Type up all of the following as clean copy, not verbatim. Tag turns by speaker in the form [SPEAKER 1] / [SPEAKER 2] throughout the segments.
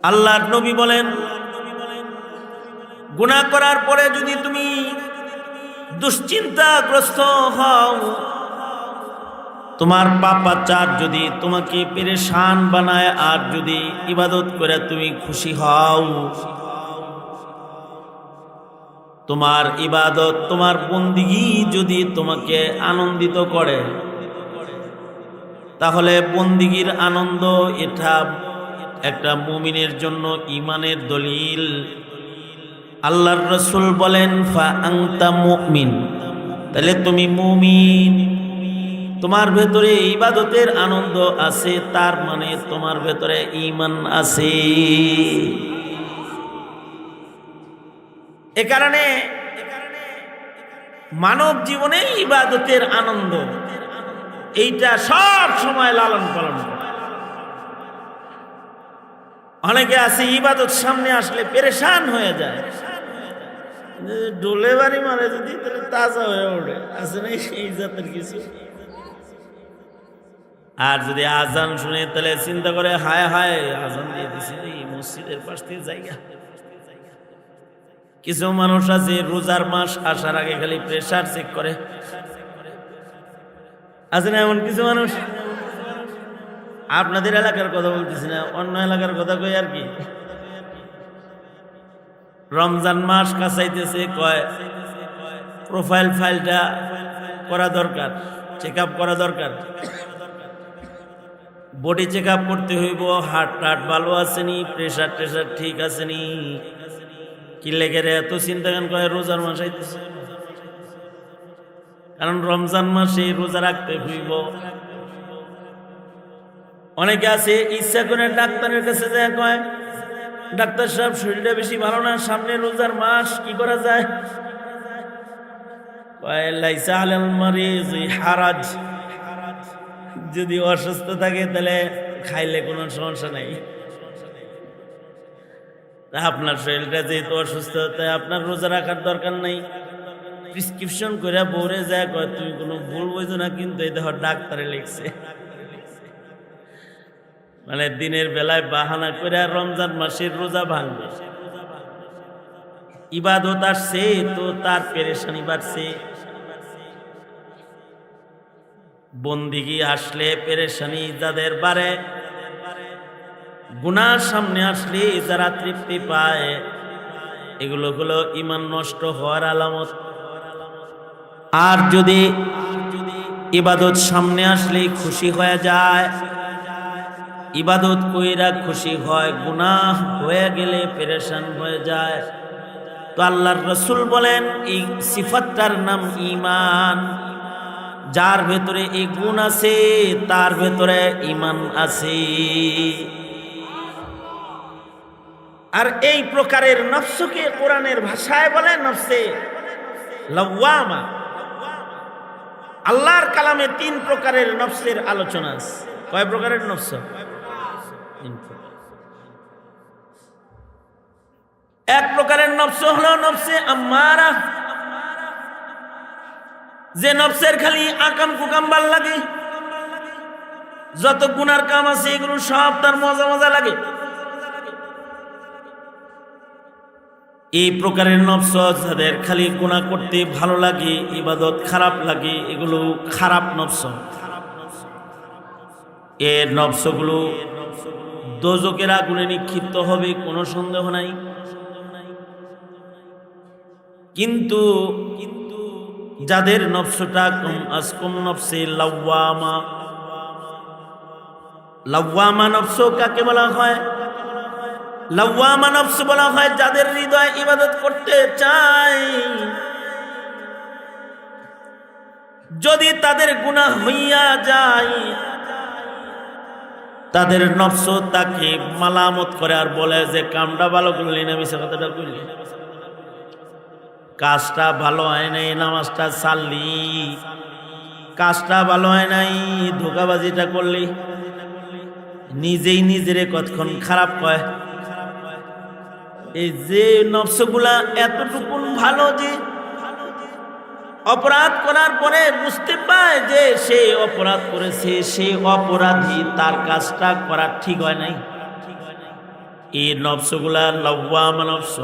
[SPEAKER 1] আল্লাহর নবী বলেন, গুনাহ করার পরে যদি তুমি দুশ্চিন্তাগ্রস্ত হও, তোমার পাপাচার যদি তোমাকে পেরেশান বানায়, আর যদি ইবাদত করে তুমি খুশি হও, তোমার ইবাদত, তোমার বন্দিগি যদি তোমাকে আনন্দিত করে, তাহলে বন্দিগির আনন্দ এটা একটা মুমিনের জন্য ঈমানের দলিল। আল্লাহর রাসূল বলেন, ফা আনতা মুমিন, তাহলে তুমি মুমিন, তোমার ভেতরে ইবাদতের আনন্দ আছে, তার মানে তোমার ভেতরে ঈমান আছে। এ কারণে মানব জীবনে ইবাদতের আনন্দ এইটা সব সময় লালন পালন করে। অনেকে আছে ইবাদত সামনে আসলে পেরেশান হয়ে যায়, ডোলে বাড়ি মারে যদি তাহলে তাজা হয়ে ওঠে, আছে না এই জাতের কিছু। আর যদি আজান শুনে তাহলে চিন্তা করে, হায় হায় আজান দিয়ে দিছি মসজিদের পাশ থেকে জায়গা। কিছু মানুষ আছে রোজার মাস আসার আগে খালি প্রেসার চেক করে, আছে না এমন কিছু মানুষ? আপনাদের এলাকার কথা বলতেছি না, অন্য এলাকার কথা কই আর কি। রমজান মাস কাছাইতেছে, কয় প্রোফাইল ফাইলটা করা দরকার, চেক আপ করা দরকার, বডি চেক আপ করতে হইব, হার্ট টাট ভালো আসেনি, প্রেশার টেশার ঠিক আসেনি। কি লেগে রে এত চিন্তা কেন করে? রোজার মাস আইতেছে, কারণ রমজান মাসে রোজা রাখতে হইব। অনেকে আছে ইচ্ছা করে ডাক্তারের কাছে যায়, কয় ডাক্তার সাহেব শরীরটা বেশি ভালো না, সামনে রোজার মাস, কি করা যায়? কয় লাইসা আলাল মারিজ হারাজ, যদি অসুস্থ থাকে তাহলে খাইলে কোনো সমস্যা নাই। আপনার শরীরটা যেহেতু অসুস্থ, তাই আপনার রোজা রাখার দরকার নাই। প্রেসক্রিপশন করে বউরে যায়, কয় তুমি কোনো ভুল বুঝো না, কিন্তু এই দেখো ডাক্তারে লিখছে। মানে দিনের বেলায় বাহানা করে রমজান মাসের রোজা ভাঙবে। ইবাদত আসছে তো তার পেরেশানি বাড়ছে, বন্দিগি আসলে পেরেশানি যাদের বাড়ে, গুনার সামনে আসলে যারা তৃপ্তি পায়, এগুলো হলো ঈমান নষ্ট হওয়ার আলামত। আর যদি ইবাদত সামনে আসলে খুশি হয়ে যায়, ইবাদত কইরা খুশি হয়, গুনাহ হয়ে গেলে পেরেশান হয়ে যায়, তো আল্লাহর রাসূল বলেন এই সিফাতটার নাম ঈমান। যার ভেতরে এই গুণ আছে তার ভেতরে ঈমান আছে। আর এই প্রকারের নফসকে কোরআনের ভাষায় বলে নফসে লাওয়ামা। আল্লাহর কালামে 3 প্রকারের নফসের আলোচনা আছে। কয় প্রকারের নফস? 3 প্রকার। এক প্রকারের নফস হলো নফসে আম্মারা, যে নফসের খালি আকাম কুকাম ভাল লাগে, যত গুনার কাম আছে এগুলো সব তার মজা মজা লাগে। এই প্রকারের নফস যাদের খালি গুনাহ করতে ভালো লাগে, ইবাদত খারাপ লাগে, এগুলো খারাপ নফস। এর নফসগুলো দোজকের আগুনে নিক্ষিপ্ত হবে, কোনো সন্দেহ নাই। কিন্তু যাদের নফসটা কম নফসে লাওয়ামা, লাওয়ামা নফস কাকে বলা হয়? লাওয়ামা নফস বলা হয় যাদের হৃদয় ইবাদত করতে চায়, যদি তাদের গুনাহ হইয়া যায়, তাদের নফস তাকে মালামত করে আর বলে যে কামটা ভালো করলি না, মিশা কথাটা করলি, কাজটা ভালো হয় নাই, নামাজটা ছাড়লি, কাজটা ভালো হয় নাই, ধোঁকাবাজিটা করলি। নিজেই নিজেরে কতক্ষণ খারাপ কয়। এই যে নফসগুলা এতটুকুন ভালো যে অপরাধ করার পরে বুঝতে পায় যে সে অপরাধ করেছে, সে অপরাধী, তার কাজটা করা ঠিক হয় নাই, এই নফসগুলা লাওয়ামা নফস,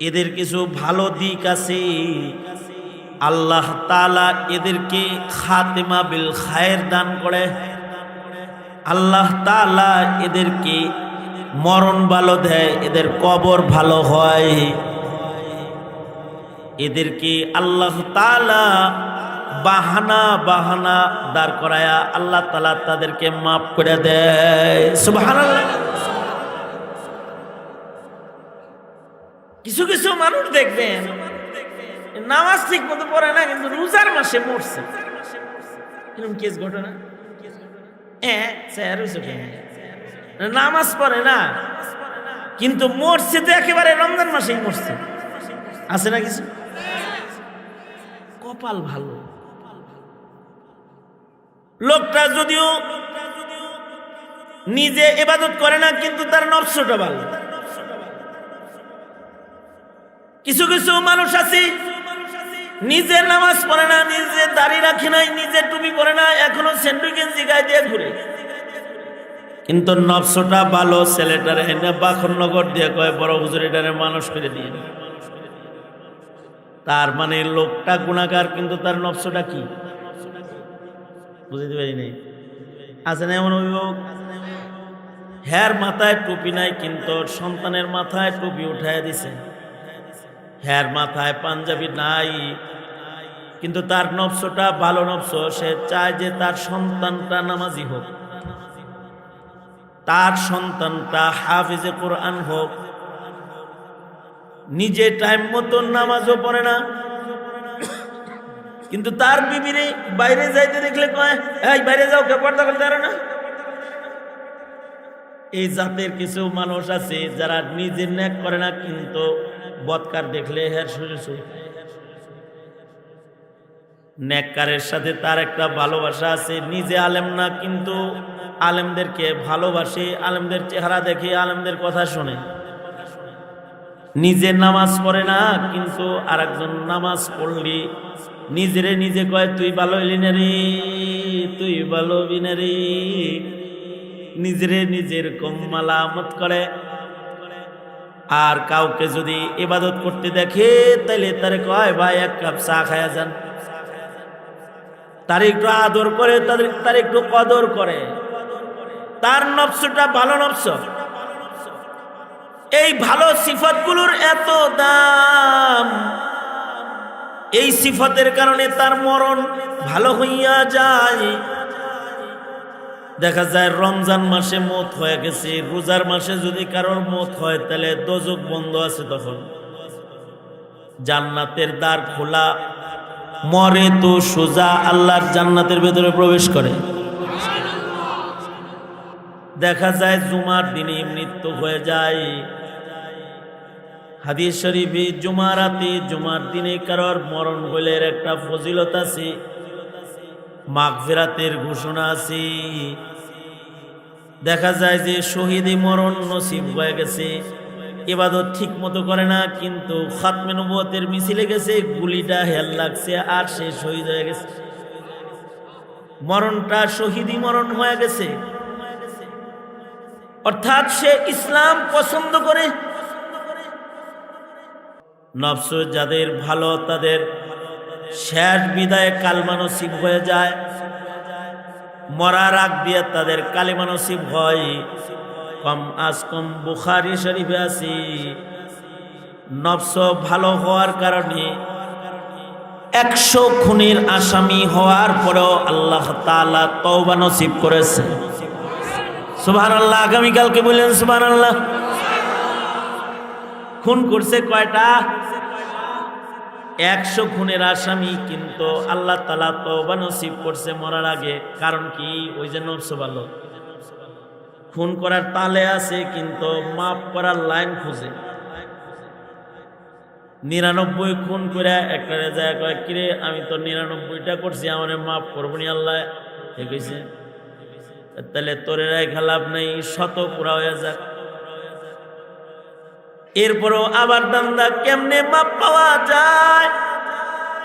[SPEAKER 1] এদের কিছু ভালো দিক আছে। আল্লাহ তাআলা এদেরকে খাতেমা বিল খায়ের দান করে। আল্লাহ তাআলা এদেরকে মরণ ভালো দেয়, এদের কবর ভালো হয়। এদেরকে আল্লাহ তাআলা বাহানা বাহানা দাঁড় করায়া আল্লাহ তাআলা তাদেরকে মাফ করে দেয়। সুবহানাল্লাহ। কিছু কিছু মানুষ দেখবেন নামাজ ঠিক মতো পড়ে না, কিন্তু রোজার মাসে মরছে। এরকম কেস ঘটনা নামাজ পড়ে না কিন্তু মরছে তো একেবারে রমজান মাসেই মরছে। আছে না কিছু? কপাল ভালো লোকটা, যদিও নিজে ইবাদত করে না কিন্তু তার নফসটা ভালো। কিছু কিছু মানুষ আছে নিজে নামাজ পড়ে না, নিজে দাড়ি রাখে নাই, নিজে টুপি পরে না, এখনো সেন্টু গেঞ্জি গায়ে দিয়ে ঘুরে, কিন্তু নফসটা ভালো। ছেলেটারে হেনে বাখরনগর দিয়ে কয় বড় হুজুর এটারে মানুষ করে দিয়ে। তার মানে লোকটা গুনাহগার কিন্তু তার নফসটা কি বুঝতে পারি নাই। আছে না এমন অভিভাবক, হ্যার মাথায় টুপি নাই কিন্তু সন্তানের মাথায় টুপি উঠায় দিছে, হ্যার মাথায় পাঞ্জাবি নাই কিন্তু তার নফসটা ভালো নফস। সে চায় যে তার সন্তানটা নামাজি হোক, তার সন্তানটা হাফিজে কোরআন হোক। নিজে টাইম মতো নামাজও পড়ে না কিন্তু তার বিবিরে বাইরে যাইতে দেখলে কয় এই বাইরে যাও, কে পর্দা করতে পারে না। এই জাতের কিছু মানুষ আছে যারা নিজে নেক করে না কিন্তু বদকার দেখলে হ্যাঁ শুনেছো। নেককারের সাথে তার একটা ভালোবাসা আছে। নিজে আলেম না কিন্তু আলেমদেরকে ভালোবাসে, আলেমদের চেহারা দেখে, আলেমদের কথা শুনে। নিজে নামাজ পড়ে না কিন্তু আরেকজন নামাজ পড়লি নিজেরে নিজে কয় তুই ভালো হইলি না রে, তুই ভালো হবি না রে। নিজেরে নিজের কম মালামত করে। আর কাউকে যদি ইবাদত করতে দেখে তাইলে তারে কয় ভাই এক কাপ চা খায়া যান। তার একটু আদর করে, তার একটু কদর করে। তার নফসটা ভালো নফস। এই ভালো সিফাতগুলোর এত দাম, এই সিফাতের কারণে তার মরণ ভালো হইয়া যায়। দেখা যায় রমজান মাসে মওত হয়ে গেছে, রোজার মাসে যদি কারোর মওত হয় তাহলে দোজখ বন্ধ আছে, তখন জান্নাতের দ্বার খোলা। মরে তো সোজা আল্লাহর জান্নাতের ভেতরে প্রবেশ করে। দেখা যায় জুমার দিনে মৃত্যু হয়ে যায়। হাদিস শরীফে জুমার রাতে, জুমার দিনে কারোর মরণ হইলে একটা ফজিলত আছে, মাগফিরাতের ঘোষণা আছে। দেখা যায় যে শহীদি মরণ নসিব হয়ে গেছে, ইবাদত ঠিক মতো করে না কিন্তু খাতমে নবুয়তের মিছিলে গেছে, গুলিটা হেল লাগছে আর সে শহীদ হয়ে গেছে। মরণটা শহীদি মরণ হয়ে গেছে, অর্থাৎ সে ইসলাম পছন্দ করে। নফস যাদের ভালো তাদের শেষ বিদায় কালমা নসিব হয়ে যায়, মরার আগ দিয়ে তাদের কালেমা নসিব হয়। কম আজ কম বুখারী শরীফে আছে, নফস ভালো হওয়ার কারণে 100 খুনের আসামি হওয়ার পরেও আল্লাহ তাআলা তওবা নসিব করেছে। সুবহানাল্লাহ। আগামীকালকে বললেন সুবহানাল্লাহ। খুন করছে কয়টা? 100 খুনের আসামি, কিন্তু আল্লাহ তাআলা তওবা নসিব করছে মরার আগে। কারণ কি? ওই যে নফস ভালো। খুন করার তালে আছে কিন্তু মাফ করার লাইন খুঁজে। 99 খুন করে একটা যায় কয় কিরে আমি তো 99টা করছি, আমারে মাফ করবনি আল্লাহ। ঠিক আছে, তাহলে তোরে রাখা লাভ নেই, 100 পুরা হয়ে যাক। এরপরও আবার দান্দা কেমনে মাপ পাওয়া যায়?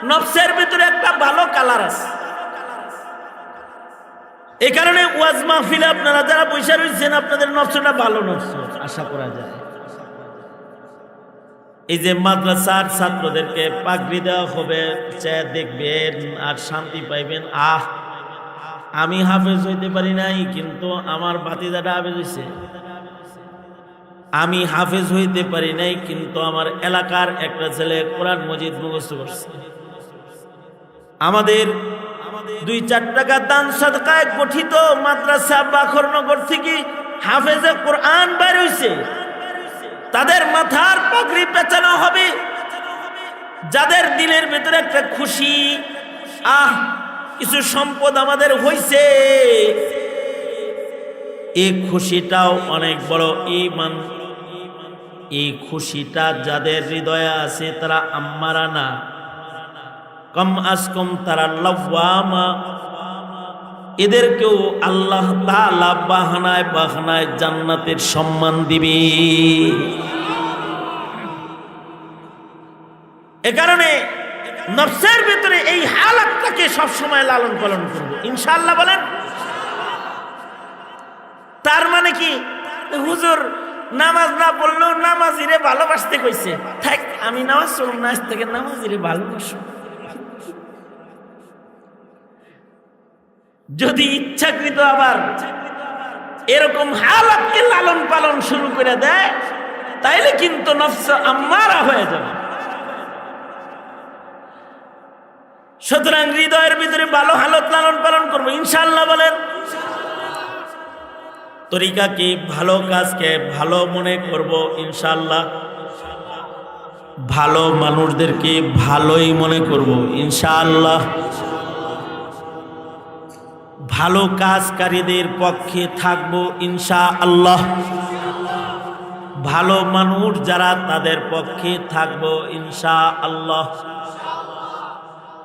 [SPEAKER 1] নফসের ভিতরে একটা ভালো কালার আছে, এই কারণে ওয়াজ মাহফিলে আপনারা যারা বসে রয়েছেন আপনাদের নফসটা ভালো নফস আশা করা যায়। এই যে মাদ্রাসার ছাত্রদেরকে পাগড়ি দেওয়া হবে, চেয়ে দেখবেন আর শান্তি পাইবেন। আমি হাফেজ হইতে পারি নাই, কিন্তু আমার ভাতিজাটা হাফেজ হইছে। আমি হাফেজ হইতে পারি নাই, কিন্তু আমার এলাকার একটা ছেলে কোরআন মজিদ মুখস্থ করছে। আমাদের 2-4 টাকা দান সাদকায় গঠিত মাদ্রাসা বাখরনগর থেকে হাফেজে কোরআন বের হইছে। তাদের মাথার পাগড়ি পেঁচানো হবে। যাদের দিলের ভিতরে একটা খুশি, কিছু সম্পদ আমাদের হইছে, এই খুশিটাও অনেক বড় ঈমান। এই খুশিটা যাদের হৃদয়ে আছে তারা আম্মারা না, কম আজ কম তারা লাওয়ামা। এদেরকেও আল্লাহ তাআলা বাহানায় বাহানায় জান্নাতের সম্মান দিবে। এ কারণে নফসের ভিতরে এই হালাতটাকে সবসময় লালন পালন করব ইনশাআল্লাহ। বলেন তার মানে কি? হুজুর নামাজ না পড়লেও নামাজিরে ভালোবাসতে কইছে, থাক আমি নামাজ পড়ব না, আজ থেকে নামাজিরে ভালোবাসো। যদি ইচ্ছাকৃত আবার এরকম হালাতকে লালন পালন শুরু করে দেয়, তাইলে কিন্তু নফস আম্মারা হয়ে যাবে। সুতরাং হৃদয়ের ভিতরে ভালো হালত লালন পালন করবো ইনশাআল্লাহ। বলেন তরিকাকে, ভালো কাজকে ভালো মনে করব ইনশাআল্লাহ। ভালো মানুষদেরকে ভালোই মনে করব ইনশাআল্লাহ। ভালো কাজকারীদের পক্ষে থাকবো ইনশাআল্লাহ। ভালো মানুষ যারা তাদের পক্ষে থাকবো ইনশাআল্লাহ।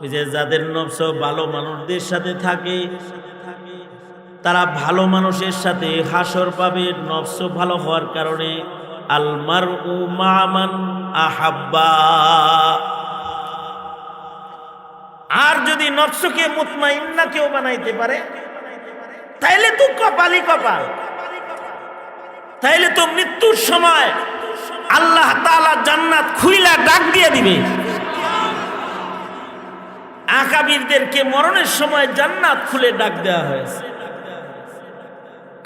[SPEAKER 1] ওই যে যাদের নফস ভালো মানুষদের সাথে থাকে তারা ভালো মানুষের সাথে হাসর পাবে। নফস ভালো হওয়ার কারণে আল মারউ মা মান আহাব্বা। আর যদি নফসকে মুতমাইন্না কেউ বানাইতে পারে তাইলে তো কপালই কপাল। তাইলে তো মৃত্যুর সময় আল্লাহ তাআলা জান্নাত খুইলা ডাক দিয়ে দিবে। আকাবিরদেরকে মরণের সময় জান্নাত খুলে ডাক দেওয়া হয়েছে।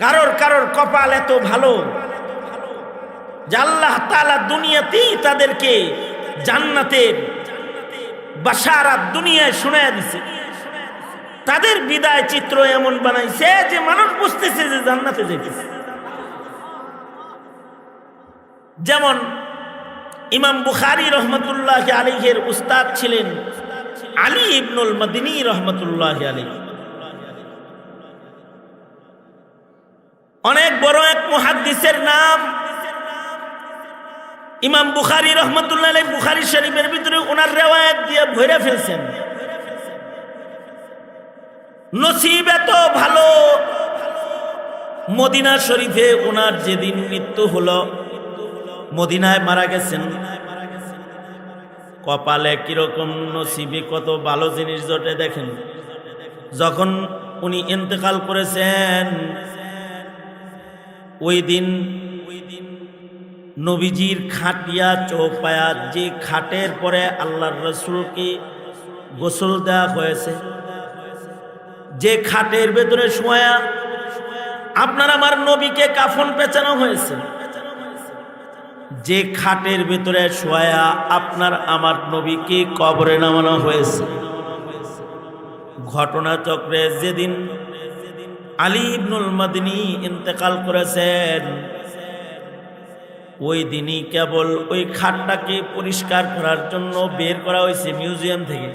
[SPEAKER 1] কারোর কারোর কপাল এত ভালো যে আল্লাহ তাআলা দুনিয়াতেই তাদেরকে জান্নাতের বাশারাত দুনিয়ায় শোনায়া দিছে। তাদের বিদায় চিত্র এমন বানাইছে যে মানুষ বুঝতেছে যে জান্নাতে যেতেছে। যেমন ইমাম বুখারী রহমতুল্লাহ আলাইহির উস্তাদ ছিলেন আলী ইবনুল মাদিনী রহমতুল্লাহ আলাইহি। অনেক বড় এক মুহাদ্দিসের নাম ইমাম বুখারী রহমতুল্লাহ আলাইহি। বুখারী শরীফের ভিতরে ওনার রিওয়ায়াত দিয়ে ভরে ফেলছেন। নসিব এত ভালো, মদিনা শরীফে ওনার যেদিন মৃত্যু হলো, মদিনায় মারা গেছেন। কপালে কিরকম নসিবে কত ভালো জিনিস জটে দেখেন। যখন উনি ইন্তেকাল করেছেন ওই দিন নবীজির খাটিয়া চৌপায়া, যে খাটের পরে আল্লাহর রাসূলকে গোসল দেওয়া হয়েছে, যে খাটের ভেতরে শোয়া আপনার আমার নবীকে কাফন পেঁচানো হয়েছে, যে খাটের ভেতরে শোয়া আপনার আমার নবীকে কবরে নামানো হয়েছে। ঘটনাচক্রে যেদিন আলী ইবনুল মাদিনী ইন্তেকাল করেছেন ওই দিনই কেবল ওই খাটটাকে পরিষ্কার করার জন্য বের করা হয়েছে মিউজিয়াম থেকে।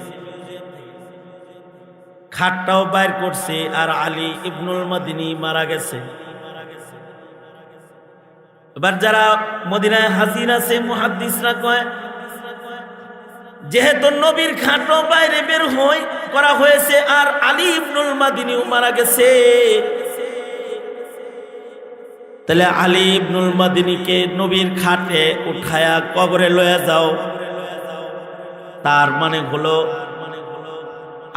[SPEAKER 1] খাটটাও বাইর করছে আর আলী ইবনুল মাদিনী মারা গেছে। এবার যারা মদিনায় হাজির আছে মুহাদ্দিসরা কয় যেহেতু নবীর খাটও বাইরে বের করা হয়েছে আর আলী ইবনুল মাদিনীও মারা গেছে, তাহলে আলী ইবনুল মাদিনীকে নবীর খাটে উঠায়া কবরে লয়ে যাও। তার মানে হলো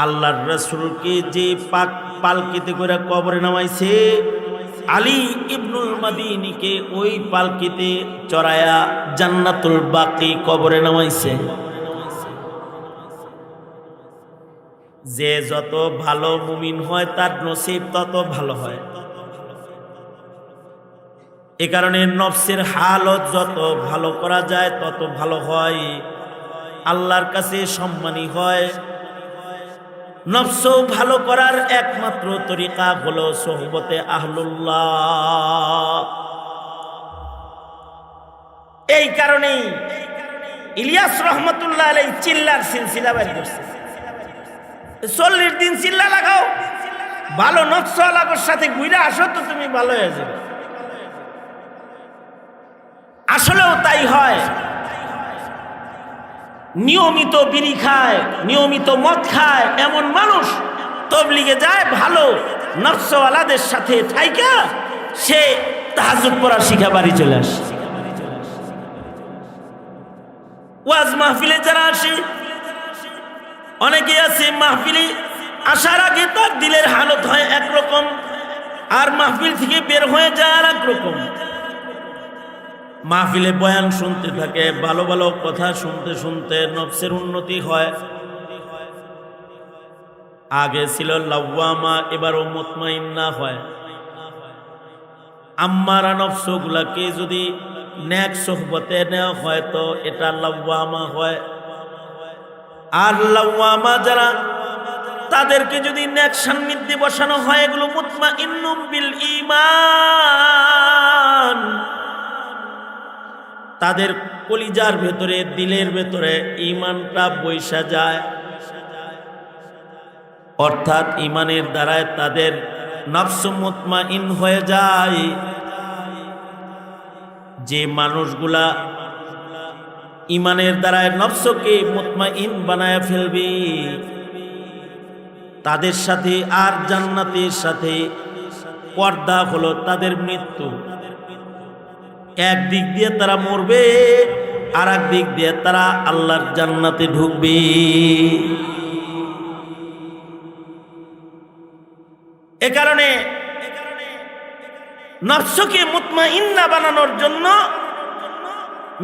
[SPEAKER 1] আল্লাহর রাসূলকে যে পাক পালকিতে করে কবরে নামাইছে, আলী ইবনুল মাদিনীকে ওই পালকিতে চড়ায়া জান্নাতুল বাকি কবরে নামাইছে। যে যত ভালো মুমিন হয় তার নসিব তত ভালো হয়। এ কারণে নফসের হালত যত ভালো করা যায় তত ভালো হয়, আল্লাহর কাছে সম্মানী হয়। নফস ভালো করার একমাত্র তরিকা হলো সোহবতে আহলুল্লাহ। এই কারণেই ইলিয়াস রহমতুল্লাহ আলাইহি চিল্লার সিলসিলা বের করছে। 40 দিন চিল্লা লাগাও, ভালো নফস আলাগোর সাথে ঘুরে আসো তো তুমি ভালো হয়ে যাবে। আসলেও তাই হয়। নিয়মিত বিড়ি খায়, নিয়মিত মদ খায় এমন মানুষ তবলিগে যায়, ভালো নফসওয়ালাদের সাথে থাইকা সে তাহাজ্জুদ পড়া শিখা বাড়ি চলে আসে। ওয়াজ মাহফিলে যারা আসে, অনেকে আছে মাহফিলে আসার আগে তার দিলের হালত হয় একরকম, আর মাহফিল থেকে বের হয়ে যায় আর একরকম। মাহফিলে বয়ান শুনতে থাকে, ভালো ভালো কথা শুনতে শুনতে নফসের উন্নতি হয়। আগে ছিল লাওয়ামা, এবারও মুতমাইন্না হয়। আম্মারা নফসগুলাকে যদি নেক সোহবতে নেওয়া হয় তো এটা লাওয়ামা হয়। আর লাওয়ামা যারা, তাদেরকে যদি নেক সান্নিধ্যে বসানো হয় এগুলো মুতমাইন্নুম বিল ঈমান। তাদের কলিজার ভেতরে, দিলের ভেতরে ঈমানটা বৈশা যায়, অর্থাৎ ঈমানের দ্বারায় তাদের নফস মুতমাইন হয়ে যায়। যে মানুষগুলা ঈমানের দ্বারায় নফসকে মুতমাইন বানায় ফেলবে তাদের সাথে আর জান্নাতের সাথে পর্দা হলো তাদের মৃত্যু। একদিক দিয়ে তারা মরবে, আর এক দিক দিয়ে তারা আল্লাহর জান্নাতে ঢুকবে। এ কারণে নফসকে মুতমাইন্না বানানোর জন্য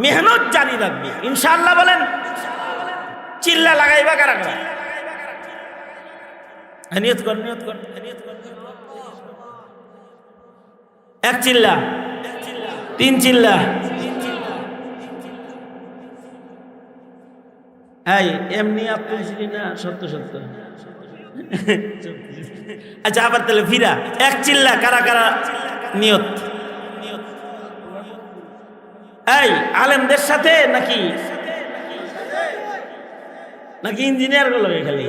[SPEAKER 1] মেহনত জারি রাখবে ইনশাআল্লাহ। বলেন চিল্লা লাগাইবা কারা কারা? নিয়ত কর, নিয়ত কর। এক চিল্লা, 3 চিল্লা। এই এমনি আপনি ছিলি না? সত্য সত্য। আচ্ছা আবার তাহলে ফিরা, এক চিল্লা কারা কারা নিয়ত? এই আলেমদের সাথে নাকি নাকি ইঞ্জিনিয়ার গুলো? খালি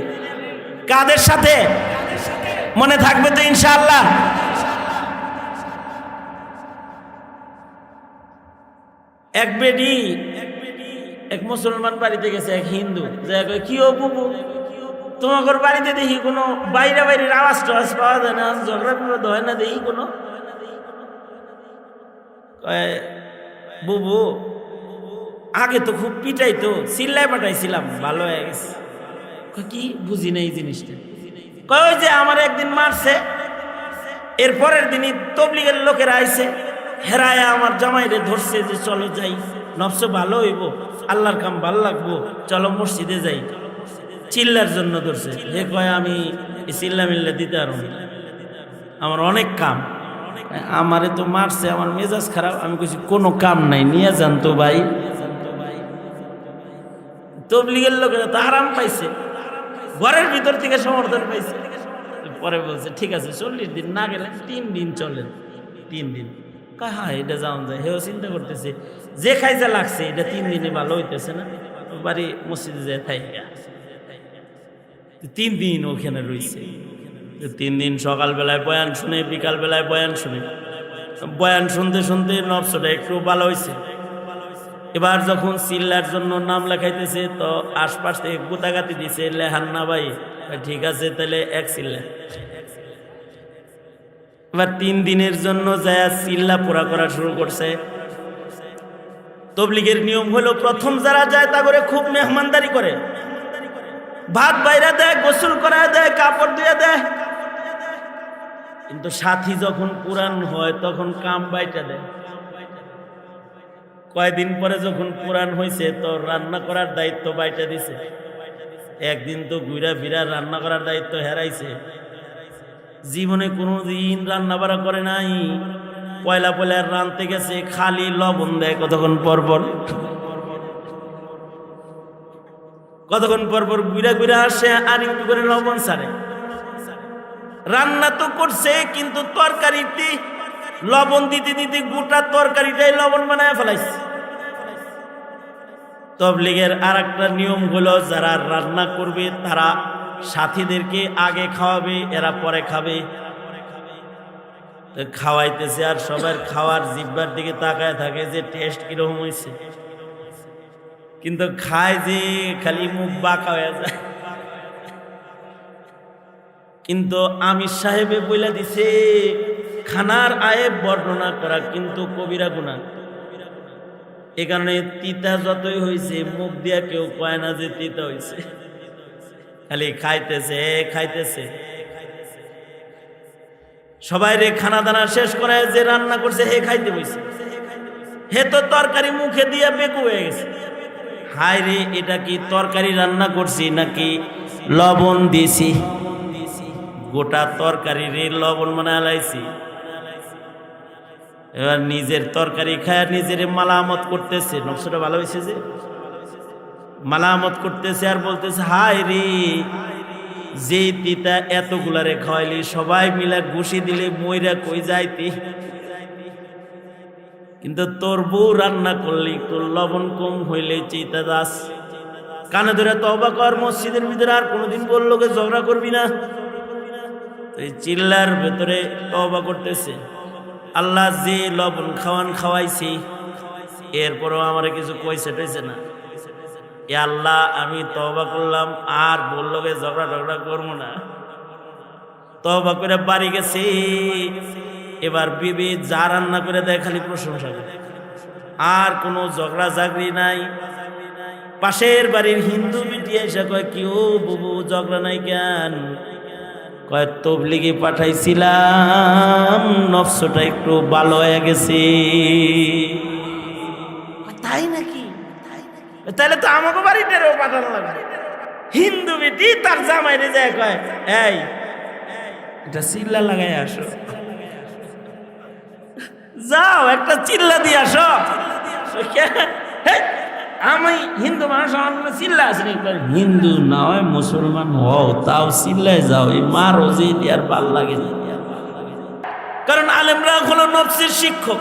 [SPEAKER 1] কাদের সাথে? মনে থাকবে তো ইনশাআল্লাহ। এক বেডি এক মুসলমান বাড়িতে গেছে, এক হিন্দু। কি ও বুবু, তোমাদের বাড়িতে দেখি কোনো বাইরে বাইরের আওয়াজ টাওয়াজ পাওয়া যায় না, ঝগড়া বিবাদ হয় না দেখি কোনো? বুবু আগে তো খুব পিটাইতো, চিল্লায় পাঠাইছিলাম, ভালো হয়ে গেছে। কি বুঝি না এই জিনিসটা? ওই যে আমার একদিন মারছে, এর পরের দিনই তবলিগের লোকেরা আইছে, হেরায় আমার জামাইরে ধরছে যে চলো যাই, নফস ভালো হইব, আল্লাহর কাম ভালো লাগবো, চলো মসজিদে যাই। চিল্লার জন্য ধরছে। হে কয় আমি চিল্লা মিল্লা দিতে পারব না, আমার অনেক কাম। আমারে তো মারছে, আমার মেজাজ খারাপ। আমি কইছি কোনো কাম নাই, নিয়ে যান তো ভাই। তবলিগের লোকেরা তো আরাম পাইছে, ঘরের ভিতর থেকে সমর্থন পাইছে। পরে বলছে ঠিক আছে 40 দিন না গেলেন 3 দিন চলেন। 3 দিন হ্যাঁ এটা যাওয়া যায়। হেও চিন্তা করতেছে যে খাইজা লাগছে এটা 3 দিনে ভালো হইতেছে না, বাড়ি মসজিদে যায় থাই। 3 দিন ওখানে রয়েছে। 3 দিন সকালবেলায় বয়ান শুনে, বিকালবেলায় বয়ান শুনে, বয়ান শুনতে শুনতে নফসটা একটু ভালো হয়েছে। এবার যখন চিল্লার জন্য নাম লেখাইতেছে তো আশপাশ থেকে গুতাগাতি দিছে, লেহান না ভাই, ঠিক আছে তাহলে এক চিল্লা। এবার 3 দিনের জন্য যায় চিল্লা পোড়া করা শুরু করছে। তবলিগের নিয়ম হলো প্রথম যারা যায় তা করে খুব মেহমানদারি করে, ভাত বাইরা দেয়, গোসল করা দেয়, কাপড় দিয়ে দেয়, কিন্তু সাথী যখন পুরান হয় তখন কাম বাইটা দেয়। কয়দিন পরে যখন পুরান হয়েছে তো রান্না করার দায়িত্ব বাইটা দিছে। একদিন তো ঘুরা ফিরা রান্না করার দায়িত্ব হেরাইছে। জীবনে কোনোদিন রান্না বাড়া করে নাই, পয়লা পয়লা রানতে গেছে, খালি লবণ দেয় কতক্ষণ পর পর, কতক্ষণ পর পর ঘুরা ঘুরা আসে আর একটু করে লবণ ছাড়ে। রান্না তো করছে কিন্তু তরকারিতে লবণ দিতে দিতে গোটা তরকারিটাই লবণ বানায় ফেলাইছে। তাবলীগের আর একটা নিয়ম হলো, যারা রান্না করবে তারা সাথীদেরকে আগে খাওয়াবে, এরা পরে খাবে। খাওয়াইতেছে আর সবার খাওয়ার জিহ্বার দিকে তাকায় থাকে যে টেস্ট কিরকম হয়েছে, কিন্তু খায় যে খালি মুখ বাঁকা হয়ে যায়। কিন্তু আমির সাহেবে বলে দিছে খানার আয়েব বর্ণনা করা কিন্তু কবিরা গুনাহ। এ কারণে তিতা যতই হয়েছে মুখ দিয়া কেউ কয় না যে তিতা হয়েছে, খালি খাইতেছে খাইতেছে। সবাই রে খানা দানা শেষ করে যে রান্না করছে হে খাইতে বসে, হে তো তরকারি মুখে দিয়ে বেকু হয়ে গেছে। হায় রে, এটা কি তরকারি রান্না করছি নাকি লবণ দিছি? গোটা তরকারি রে লবণ বানায় লাইছি। এবার নিজের তরকারি খায় নিজের মালামত করতেছে, নকশাটা ভালো হয়েছে যে মালামত করতেছে আর বলতেছে হায় রে, যে তিতা এতগুলারে খাওয়াইলি, সবাই মিলে ঘুষি দিলে মইরা কই যাইতি, কিন্তু তোর বউ রান্না করলি তোর লবণ কম হইলে চিতা দাস। কানে ধরে তওবা কর, মসজিদের ভিতরে আর কোনোদিন বললো কে ঝগড়া করবি না। এই চিল্লার ভেতরে তওবা করতেছে, আল্লাহ যে লবণ খাওয়াইছি এরপরও আমার কিছু কইছে টইছে না। এ আল্লাহ, আমি তওবা করলাম আর বললো কে ঝগড়া টগড়া করবো না। তওবা করে বাড়ি গেছি। এবার বিবি যা রান্না করে দেয় খালি প্রশংসা করে, আর কোনো ঝগড়া ঝাগড়ি নাই। পাশের বাড়ির হিন্দু বিটি এসে কয় কি ও বুবু ঝগড়া নাই কেন? কয় তবলিগে পাঠাইছিলাম, নফসটা একটু ভালো হয়ে গেছে। তাই নাকি? তাহলে তো আমাকে বাড়িটারও পাঠানো লাগবে। হিন্দু বেটি তার জামাইরে যায় কয় এই এটা চিল্লা লাগাই আসো, যাও একটা চিল্লা দিয়ে আসো। আমি হিন্দু মানুষ, আমার চিল্লা আসেনি। হিন্দু না হয় মুসলমান হও, তাও চিল্লায় যাও, এই মারো যে আর ভাল লাগে না। কারণ আলেমরা হলো নফসের শিক্ষক।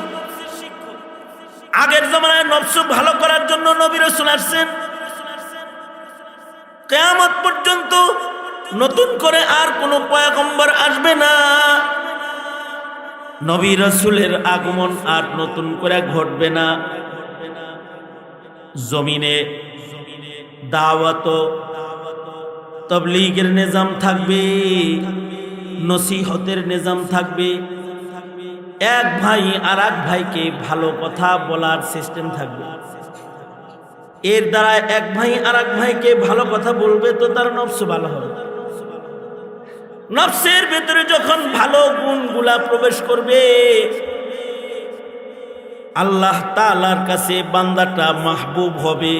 [SPEAKER 1] আগের জমানায় নফস ভালো করার জন্য নবী রাসূল আসছেন। কিয়ামত পর্যন্ত নতুন করে আর কোনো পয়গম্বর আসবে না। নবী রাসূলের আগমন আর নতুন করে ঘটবে না। জমিনে দাওয়াত তাবলীগের নিজাম থাকবে, নসিহতের নিজাম থাকবে, এক ভাই আর এক ভাইকে ভালো কথা বলার সিস্টেম থাকবে। এর দ্বারা এক ভাই আর এক ভাইকে ভালো কথা বলবে তো তার নফস ভালো হবে। নফসের ভেতরে যখন ভালো গুণগুলা প্রবেশ করবে, আল্লাহ তাআলার কাছে বান্দাটা মাহবুব হবে।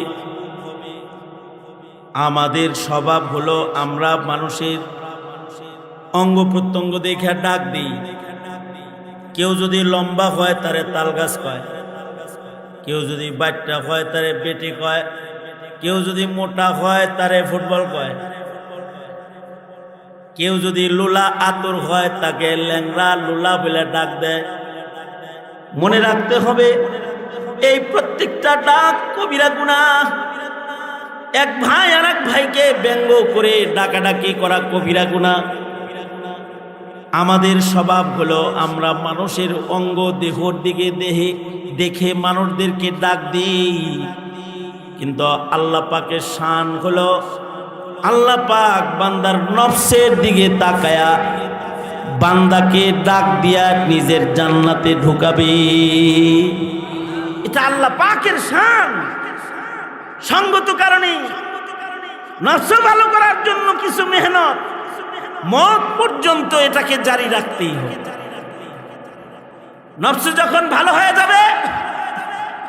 [SPEAKER 1] আমাদের স্বভাব হলো আমরা মানুষের অঙ্গ প্রত্যঙ্গ দেখে ডাক দিই। কেউ যদি লম্বা হয় তারে তালগাছ কয়, কেউ যদি বাচ্চা হয় তারে বেটি কয়, কেউ যদি মোটা হয় তারে ফুটবল কয়, কেউ যদি লুলা আতর হয় তাকে ল্যাংড়া লুলা বলে ডাক দেয়। মনে রাখতে হবে এই প্রত্যেকটা ডাক কবিরা গুনাহ। এক ভাই আর এক ভাইকে ব্যঙ্গ করে ডাকাডাকি করা কবিরা গুনাহ। আমাদের স্বভাব হলো আমরা মানুষের অঙ্গ দেহর দিকে দেখে মানুষদেরকে ডাক দিই, কিন্তু আল্লাহ পাকের শান হলো আল্লাহ পাক বান্দার নফসের দিকে তাকায়া বান্দাকে ডাক দিয়া নিজের জান্নাতে ঢুকাবে। এটা আল্লাহ পাকের শান। সঙ্গত কারণে নফস ভালো করার জন্য কিছু মেহনত, মত পর্যন্ত এটাকে জারি রাখতেই হবে। নফস যখন ভালো হয়ে যাবে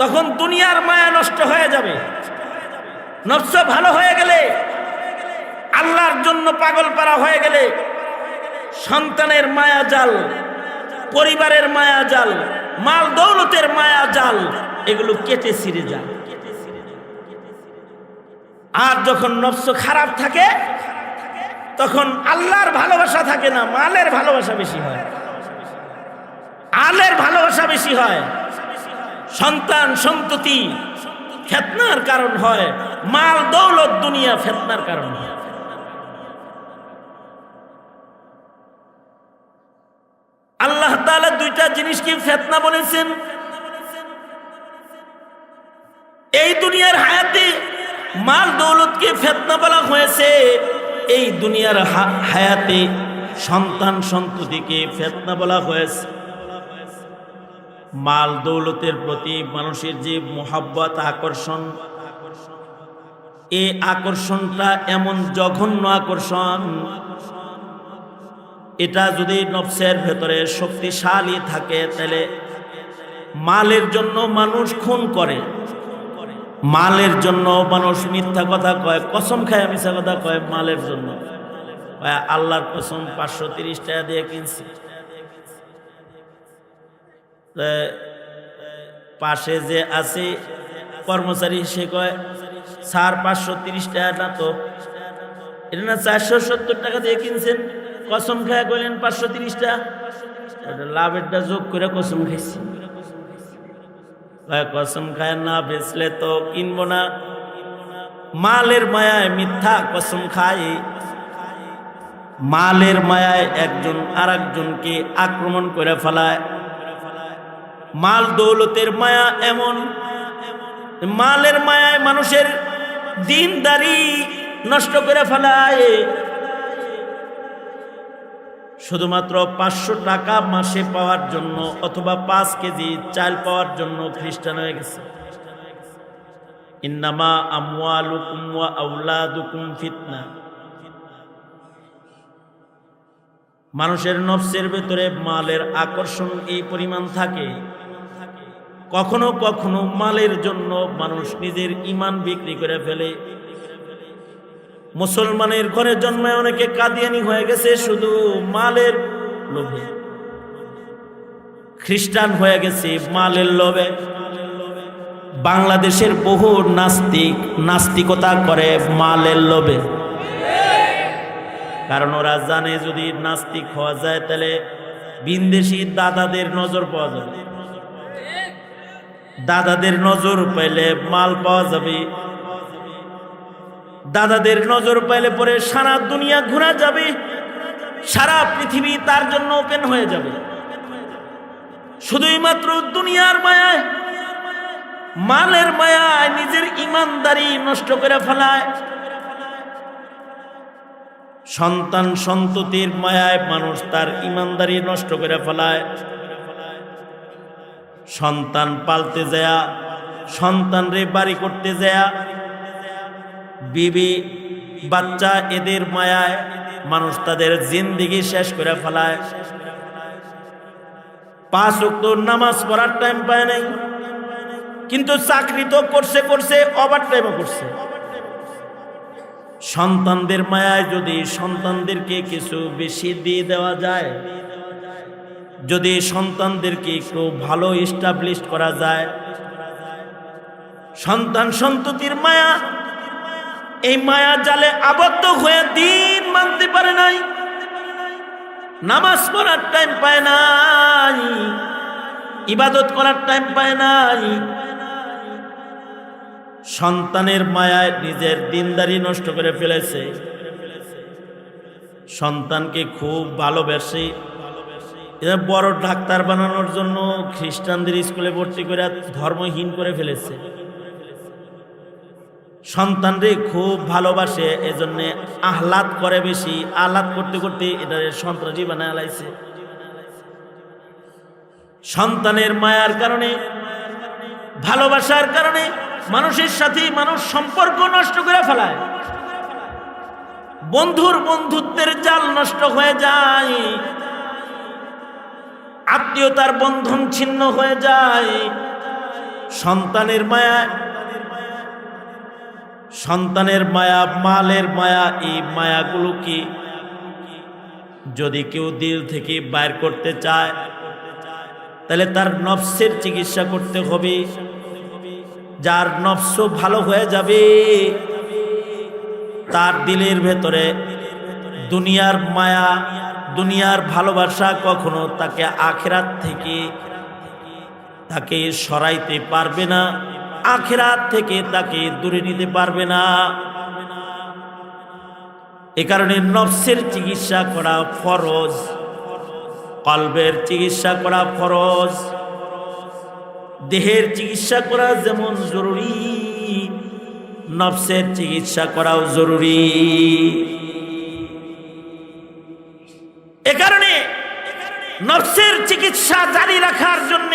[SPEAKER 1] তখন দুনিয়ার মায়া নষ্ট হয়ে যাবে। নফস ভালো হয়ে গেলে, আল্লাহর জন্য পাগল পারা হয়ে গেলে, সন্তানের মায়া জাল, পরিবারের মায়া জাল, মাল দৌলতের মায়া জাল, এগুলো কেটে ছিঁড়ে যায়। আর যখন নফস খারাপ থাকে তখন আল্লাহর ভালোবাসা থাকে না, মালের ভালোবাসা বেশি হয়, আলের ভালোবাসা বেশি হয়। সন্তান সন্ততি ফিতনার কারণ হয়, মাল দৌলত দুনিয়া ফিতনার কারণ হয়। আল্লাহ তাআলা দুইটা জিনিসকে ফিতনা বলেছেন। এই দুনিয়ার হায়াতে মাল দৌলতকে ফিতনা বলা হয়েছে, এই দুনিয়ার হায়াতে সন্তান সন্ততিকে ফিতনা বলা হয়েছে। মাল দৌলতের প্রতি মানুষের যে মোহাব্বত, আকর্ষণ, এই আকর্ষণটা এমন জঘন্য আকর্ষণ, এটা যদি নফসের ভেতরে শক্তিশালী থাকে তাহলে মালের জন্য মানুষ খুন করে, মালের জন্য মানুষ মিথ্যা কথা কয়, কসম খায় মিথ্যা কথা কয় মালের জন্য। আল্লাহর কসম 530 টাকা দিয়ে কিনছি, পাশে যে আছে কর্মচারী সে কয় স্যার 530 টাকা না তো, এটা না 470 টাকা দিয়ে কিনছেন, কসম খায় কইলেন 530 টাকা, লাভেরটা যোগ করে কসম খাইছি। কসম খায় না বেচলে তো কিনবো না, মালের মায়ায় মিথ্যা কসম খায়, মালের মায়ায় একজন আর একজনকে আক্রমণ করে ফেলায়। মাল দৌলতের মায়া এমন, মালের মায়ায় মানুষের দিনদারি নষ্ট করে ফেলায়। শুধুমাত্র 500 টাকা মাসে পাওয়ার জন্য অথবা 5 কেজি চাল পাওয়ার জন্য খ্রিস্টান হয়ে গেছে। ইন্নামা আমওয়ালুকুম ওয়া আওলাদুকুম ফিতনা। মানুষের নফসের ভেতরে মালের আকর্ষণ এই পরিমাণ থাকে, কখনো কখনো মালের জন্য মানুষ নিজের ঈমান বিক্রি করে ফেলে। মুসলমানের ঘরে জন্মায় অনেকে কাদিয়ানি হয়ে গেছে শুধু মালের লোভে, খ্রিস্টান হয়ে গেছে মালের লোভে। বাংলাদেশের বহু নাস্তিক নাস্তিকতা করে মালের লোভে, কারণ ওরা জানে যদি নাস্তিক হওয়া যায় তাহলে বিদেশি দাদাদের নজর পাওয়া যাবে, দাদাদের নজর পাইলে মাল পাওয়া যাবে, দাদাদের নজর পাইলে পরে সারা দুনিয়া ঘোরা যাবে, সারা পৃথিবী তার জন্য ওপেন হয়ে যাবে। শুধুই মাত্র দুনিয়ার মায়ায়, মালের মায়ায় নিজের ইমানদারি নষ্ট করে ফেলায়। সন্তান সন্ততির মায়ায় মানুষ তার ইমানদারি নষ্ট করে ফেলায়। সন্তান পালতে যায়, সন্তানরে বাড়ি করতে যায়, বিবি বাচ্চা এদের মায়ায় মানুষ তাদের জিন্দেগি শেষ করে ফেলায়। 5 ওয়াক্ত নামাজ পড়ার টাইম পায় নাই, কিন্তু চাকরি তো করছে করছে, ওভার টাইমও করছে। সন্তানদের মায়ায় যদি সন্তানদেরকে কিছু বেশি দিয়ে দেওয়া যায়, যদি সন্তানদেরকে একটু ভালো এস্টাবলিশ করা যায়, সন্তান সন্ততির মায়া, এই মায়া জালে আবদ্ধ হয়ে দিন মানতে পারে নাই, নামাজ পড়ার টাইম পায় নাই, ইবাদত করার টাইম পায় নাই। সন্তানের মায়ায় নিজের দিনদারি নষ্ট করে ফেলেছে। সন্তানকে খুব ভালোবাসে, বড় ডাক্তার বানানোর জন্য খ্রিস্টানদের স্কুলে ভর্তি করে ধর্মহীন করে ফেলেছে। সন্তানরে খুব ভালোবাসে, এজন্য আহ্লাদ করে বেশি, আহ্লাদ করতে করতে এটা সন্ত্রাসী বানায় লাইছে। সন্তানের মায়ার কারণে, ভালোবাসার কারণে মানুষের সাথে মানুষ সম্পর্ক নষ্ট করে ফেলায়। বন্ধুর বন্ধুত্বের জাল নষ্ট হয়ে যায়, আত্মীয়তার বন্ধন ছিন্ন হয়ে যায়, সন্তানের মায়া, মালের মায়া, এই মায়াগুলোকে যদি কেউ দিল থেকে বাইর করতে চায় তাহলে তার নফসের চিকিৎসা করতে হবে। যার নফস ভালো হয়ে যাবে, তার দিলের ভেতরে দুনিয়ার মায়া, দুনিয়ার ভালোবাসা কখনো তাকে আখিরাত থেকে তাকে সরাইতে পারবে না, আখিরাত থেকে তাকে দূরে নিতে পারবে না। এ কারণে নফসের চিকিৎসা করা ফরজ, কলবের চিকিৎসা করা ফরজ। দেহের চিকিৎসা করা যেমন জরুরি, নফসের চিকিৎসা করাও জরুরি। এ কারণে নফসের চিকিৎসা জারি রাখার জন্য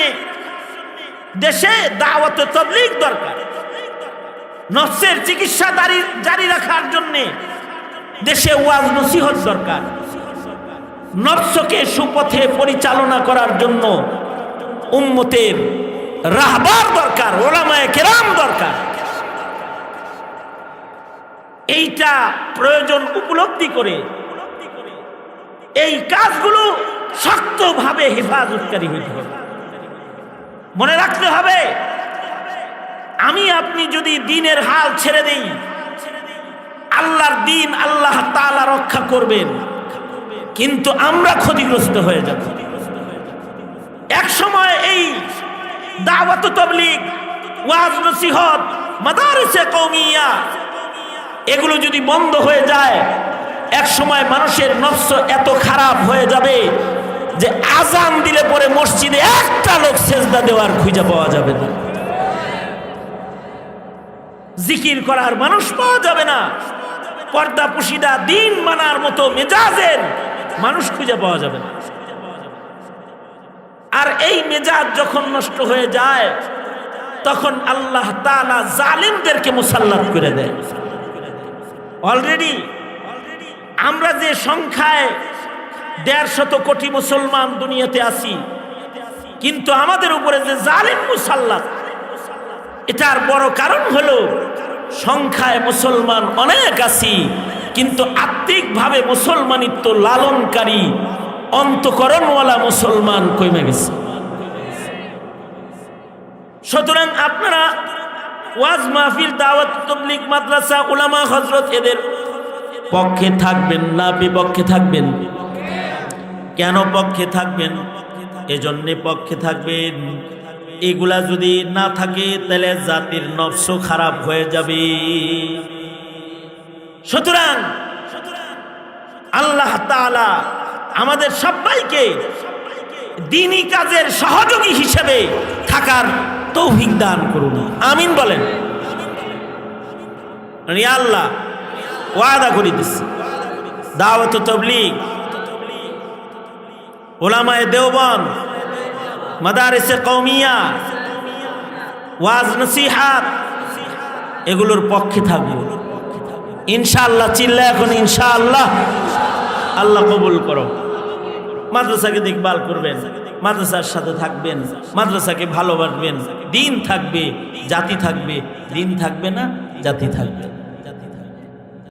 [SPEAKER 1] দেশে দাওয়াত ও তাবলীগ দরকার। নফসের চিকিৎসা জারি রাখার জন্য দেশে ওয়াজ নসিহত দরকার। নফসকে সুপথে পরিচালনা করার জন্য উম্মতের রাহবার দরকার, ওলামায়ে কেরাম দরকার। এইটা প্রয়োজন উপলব্ধি করে এই কাজগুলো শক্তভাবে হেফাজতকারী হইতে হবে। মনে রাখতে হবে, আমি আপনি যদি দ্বীনের হাল ছেড়ে দেই, আল্লাহর দ্বীন আল্লাহ তাআলা রক্ষা করবেন, কিন্তু আমরা ক্ষতিগ্রস্ত হয়ে যাব। এক সময় এই দাওয়াত ও তাবলীগ, ওয়াজ নসিহত, মাদারিসে কওমিয়া এগুলো যদি বন্ধ হয়ে যায়, এক সময় মানুষের নফস এত খারাপ হয়ে যাবে যে আজান দিলে পরে মসজিদে একটা লোক সেজদা দেওয়ার খুঁজে পাওয়া যাবে না, জিকির করার মানুষ পাওয়া যাবে না, পর্দা পুশিদা দিন মানার মতো মেজাজের মানুষ খুঁজে পাওয়া যাবে না। আর এই মেজাজ যখন নষ্ট হয়ে যায়, তখন আল্লাহ তাআলা জালিমদেরকে মুসাল্লাত করে দেয়। অলরেডি আমরা যে সংখ্যায় 150 কোটি মুসলমান দুনিয়াতে আছি, কিন্তু আমাদের উপরে যে জালিম মুসাল্লাত, এটার বড় কারণ হলো সংখ্যায় মুসলমান অনেক আছি, কিন্তু আত্মিকভাবে মুসলমানিত্ব লালনকারী অন্তঃকরণওয়ালা মুসলমান কমে গেছে। সুতরাং আপনারা ওয়াজ মাহফিল, দাওয়াত, তাবলীগ, মাদ্রাসা, উলামা হযরত এদের পক্ষে থাকবেন না বিপক্ষে থাকবেন? কেন পক্ষে থাকবেন? এজন্য পক্ষে থাকবেন, এগুলা যদি না থাকে তাহলে জাতির নফস খারাপ হয়ে যাবে। সুতরাং আল্লাহ তাআলা আমাদের সবাইকে দ্বীনি কাজের সহযোগী হিসেবে থাকার তৌফিক দান করুন, আমিন বলেন। আল্লাহ ওয়াদা করে দিচ্ছে, দাওয়াত ও তাবলীগ, উলামায়ে দেওবন্দ, মাদারিসে কওমিয়া, ওয়াজ নসিহত এগুলোর পক্ষে থাকবো ইনশাআল্লাহ। চিল্লা এখন ইনশাআল্লাহ। আল্লাহ কবুল করো। মাদ্রাসাকে দেখভাল করবেন, মাদ্রাসার সাথে থাকবেন, মাদ্রাসাকে ভালোবাসবেন। দিন থাকবে, জাতি থাকবে। দিন থাকবে না, জাতি থাকবে।